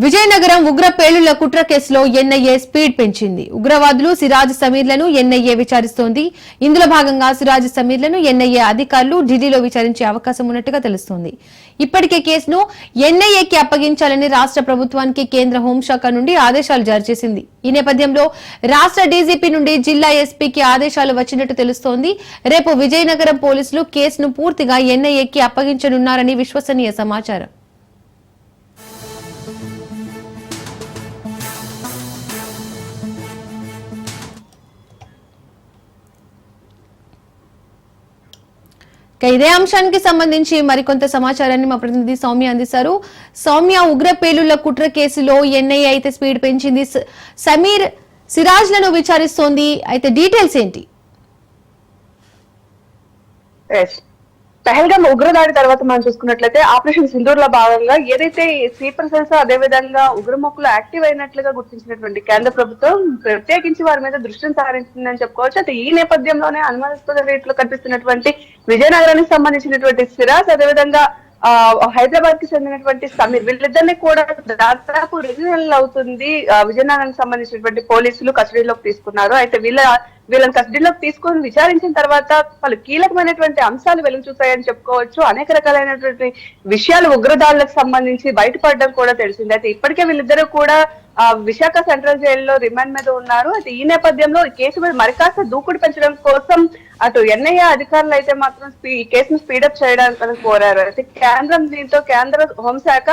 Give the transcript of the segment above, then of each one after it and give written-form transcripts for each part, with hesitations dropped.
విజయనగరం ఉగ్ర పేలుళ్ల కుట్ర కేసులో ఎన్ఐఏ స్పీడ్ పెంచింది. ఉగ్రవాదులు సిరాజ్ సమీర్లను ఎన్ఐఏ విచారిస్తోంది. ఇందులో భాగంగా సిరాజ్ సమీర్లను ఎన్ఐఏ అధికారులు ఢిల్లీలో విచారించే అవకాశం ఉన్నట్టుగా తెలుస్తోంది. ఇప్పటికే కేసును ఎన్ఐఏకి అప్పగించాలని రాష్ట్ర ప్రభుత్వానికి కేంద్ర హోంశాఖ నుండి ఆదేశాలు జారీ చేసింది. ఈ నేపథ్యంలో రాష్ట్ర డీజీపీ నుండి జిల్లా ఎస్పీకి ఆదేశాలు వచ్చినట్టు తెలుస్తోంది. రేపు విజయనగరం పోలీసులు కేసును పూర్తిగా ఎన్ఐఏకి అప్పగించనున్నారని విశ్వసనీయ సమాచారం. ఇదే అంశానికి సంబంధించి మరికొంత సమాచారాన్ని మా ప్రతినిధి సౌమ్య అందిస్తారు. సౌమ్య, ఉగ్ర పేలుళ్ల కుట్ర కేసులో ఎన్ఐఏ అయితే స్పీడ్ పెంచింది. సమీర్, సిరాజ్ లను విచారిస్తోంది. అయితే డీటెయిల్స్ ఏంటి? పహల్గామ్ ఉగ్రదాడి తర్వాత మనం చూసుకున్నట్లయితే ఆపరేషన్ సింధూర్ లో భాగంగా ఏదైతే స్లీపర్ సెల్స్ అదే విధంగా ఉగ్రముక్కులు యాక్టివ్ అయినట్లుగా గుర్తించినటువంటి కేంద్ర ప్రభుత్వం ప్రత్యేకించి వారి మీద దృష్టిని సారించిందని చెప్పుకోవచ్చు. అయితే ఈ నేపథ్యంలోనే అనుమానాస్పద రీతిలో కనిపిస్తున్నటువంటి విజయనగరానికి సంబంధించినటువంటి సిరాజ్ అదేవిధంగా హైదరాబాద్ కి చెందినటువంటి సమీర్, వీళ్ళిద్దరిని కూడా దాదాపు 2 నెలలు అవుతుంది విజయనగరానికి సంబంధించినటువంటి పోలీసులు కస్టడీలోకి తీసుకున్నారు. అయితే వీళ్ళని కస్టడీలోకి తీసుకొని విచారించిన తర్వాత పలు కీలకమైనటువంటి అంశాలు వెలుగు చూస్తాయని చెప్పుకోవచ్చు. అనేక రకాలైనటువంటి విషయాలు ఉగ్రదాడులకు సంబంధించి బయటపడడం కూడా తెలిసింది. అయితే ఇప్పటికే వీళ్ళిద్దరూ కూడా విశాఖ సెంట్రల్ జైల్లో రిమాండ్ మీద ఉన్నారు. అయితే ఈ నేపథ్యంలో ఈ కేసు మీద మరికాస్త దూకుడు పెంచడం కోసం అటు ఎన్ఐఏ అధికారులు అయితే మాత్రం ఈ కేసును స్పీడప్ చేయడానికి కోరారు. అయితే దీంతో కేంద్ర హోంశాఖ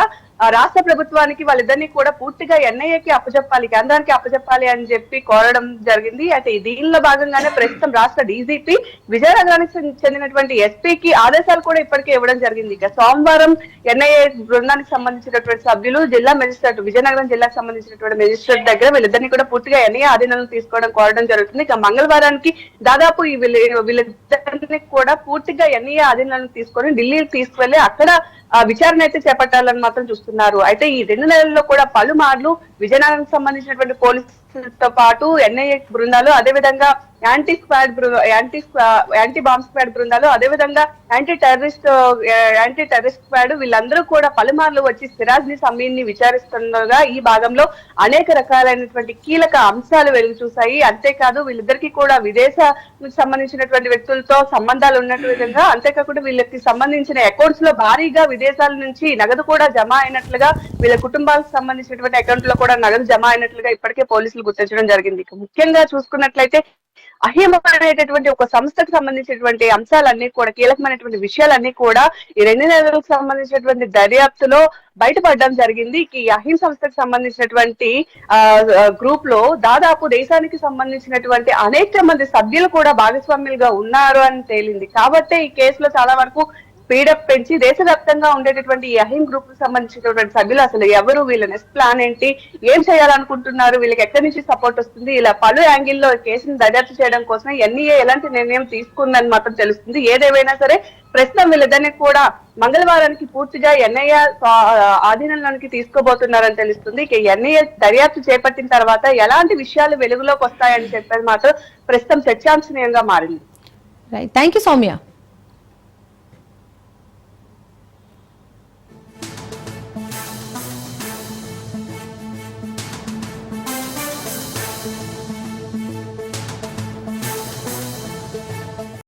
రాష్ట్ర ప్రభుత్వానికి వాళ్ళిద్దరినీ కూడా పూర్తిగా ఎన్ఐఏకి అప్పచెప్పాలి, కేంద్రానికి అప్పచెప్పాలి అని చెప్పి కోరడం జరిగింది. అయితే దీనిలో భాగంగానే ప్రస్తుతం రాష్ట్ర డీజీపీ విజయనగరానికి చెందినటువంటి ఎస్పీకి ఆదేశాలు కూడా ఇప్పటికే ఇవ్వడం జరిగింది. ఇక సోమవారం ఎన్ఐఏ బృందానికి సంబంధించినటువంటి సభ్యులు జిల్లా మెజిస్ట్రేట్ విజయనగరం జిల్లాకు సంబంధించినటువంటి మెజిస్ట్రేట్ దగ్గర వీళ్ళిద్దరినీ కూడా పూర్తిగా ఎన్ఐఏ ఆధీనంలో తీసుకోవడం కోరడం జరుగుతుంది. ఇక మంగళవారానికి దాదాపు వీళ్ళిద్దరిని కూడా పూర్తిగా ఎన్ఐఏ ఆధీనంలో తీసుకొని ఢిల్లీకి తీసుకువెళ్లి అక్కడ విచారణ అయితే చేపట్టాలని మాత్రం చూస్తున్నారు. అయితే ఈ 2 నెలల్లో కూడా పలుమార్లు విజయనగరానికి సంబంధించినటువంటి పోలీసులతో పాటు ఎన్ఐఏ బృందాలు, అదేవిధంగా యాంటీ బాంబ్ స్క్వాడ్ బృందాలు, అదేవిధంగా యాంటీ టెర్రరిస్ట్ స్క్వాడ్ వీళ్ళందరూ కూడా పలుమార్లు వచ్చి సిరాజ్ ని సమీర్ ని విచారిస్తుండగా ఈ భాగంలో అనేక రకాలైనటువంటి కీలక అంశాలు వెలుగు చూశాయి. అంతేకాదు వీళ్ళిద్దరికీ కూడా విదేశాలకు సంబంధించినటువంటి వ్యక్తులతో సంబంధాలు ఉన్నట్టు విధంగా, అంతేకాకుండా వీళ్ళకి సంబంధించిన అకౌంట్స్ లో భారీగా విదేశాల నుంచి నగదు కూడా జమ అయినట్లుగా, వీళ్ళ కుటుంబాలకు సంబంధించినటువంటి అకౌంట్ లో కూడా నగదు జమ అయినట్లుగా ఇప్పటికే పోలీసులు గుర్తించడం జరిగింది. ముఖ్యంగా చూసుకున్నట్లయితే అహీమ్ అనేటటువంటి ఒక సంస్థకు సంబంధించినటువంటి అంశాలన్నీ కూడా, కీలకమైనటువంటి విషయాలన్నీ కూడా ఈ 2 నెలలకు సంబంధించినటువంటి దర్యాప్తులో బయటపడడం జరిగింది. ఈ అహీమ్ సంస్థకు సంబంధించినటువంటి గ్రూప్ లో దాదాపు దేశానికి సంబంధించినటువంటి అనేక మంది సభ్యులు కూడా భాగస్వామ్యులుగా ఉన్నారు అని తేలింది. కాబట్టి ఈ కేసులో చాలా వరకు స్పీడప్ పెంచి దేశవ్యాప్తంగా ఉండేటటువంటి ఈ అహీమ్ గ్రూప్ కు సంబంధించినటువంటి సభ్యులు అసలు ఎవరు, వీళ్ళ నెక్స్ట్ ప్లాన్ ఏంటి, ఏం చేయాలనుకుంటున్నారు, వీళ్ళకి ఎక్కడి నుంచి సపోర్ట్ వస్తుంది, ఇలా పలు యాంగిల్లో కేసును దర్యాప్తు చేయడం కోసం ఎన్ఐఏ ఎలాంటి నిర్ణయం తీసుకుందని మాత్రం తెలుస్తుంది. ఏదేమైనా సరే ప్రస్తుతం వీళ్ళిద్దరిని కూడా మంగళవారానికి పూర్తిగా ఎన్ఐఏ ఆధీనంలోనికి తీసుకోబోతున్నారని తెలుస్తుంది. ఇక ఎన్ఐఏ దర్యాప్తు చేపట్టిన తర్వాత ఎలాంటి విషయాలు వెలుగులోకి వస్తాయని చెప్పేది మాత్రం ప్రస్తుతం చర్చాంశనీయంగా మారింది. Thank you Soumya.